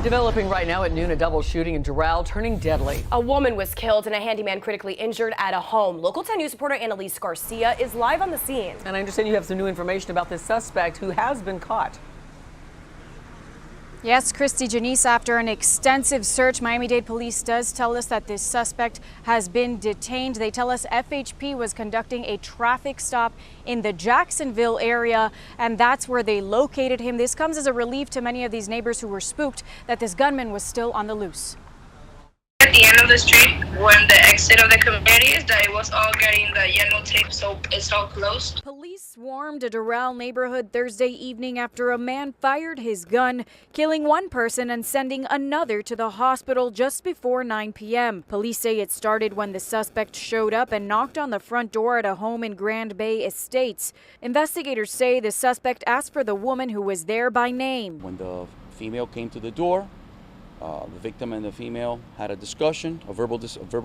Developing right now at noon, a double shooting in Doral turning deadly. A woman was killed and a handyman critically injured at a home. Local 10 News reporter Annalise Garcia is live on the scene. And I understand you have some new information about this suspect who has been caught. Yes, Christy Janice, after an extensive search, Miami-Dade police does tell us that this suspect has been detained. They tell us FHP was conducting a traffic stop in the Jacksonville area, and that's where they located him. This comes as a relief to many of these neighbors who were spooked that this gunman was still on the loose. At the end of the street, when the exit of the community is, that it was all getting the yellow tape, so it's all closed. Police swarmed a Doral neighborhood Thursday evening after a man fired his gun, killing one person and sending another to the hospital just before 9 p.m. Police say it started when the suspect showed up and knocked on the front door at a home in Grand Bay Estates. Investigators say the suspect asked for the woman who was there by name. When the female came to the door, the victim and the female had a discussion, a verbal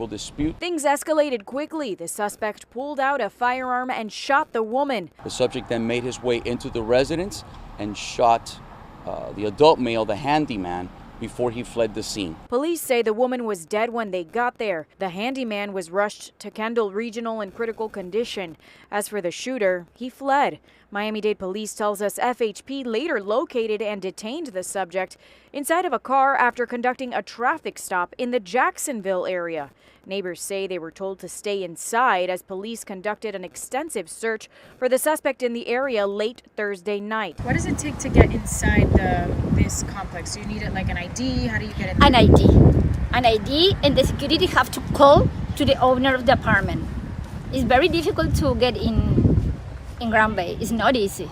dispute. Things escalated quickly. The suspect pulled out a firearm and shot the woman. The subject then made his way into the residence and shot the adult male, the handyman, before he fled the scene. Police say the woman was dead when they got there. The handyman was rushed to Kendall Regional in critical condition. As for the shooter, he fled. Miami-Dade police tells us FHP later located and detained the subject inside of a car after conducting a traffic stop in the Jacksonville area. Neighbors say they were told to stay inside as police conducted an extensive search for the suspect in the area late Thursday night. What does it take to get inside this complex? Do you need it like an ID? How do you get in there? An ID, and the security have to call to the owner of the apartment. It's very difficult to get in Grand Bay. It's not easy.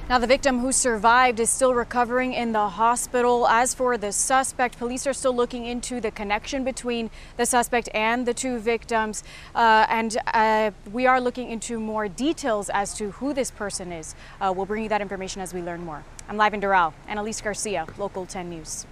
Now, the victim who survived is still recovering in the hospital. As for the suspect, police are still looking into the connection between the suspect and the two victims. We are looking into more details as to who this person is. We'll bring you that information as we learn more. I'm live in Doral. Annalise Garcia, Local 10 News.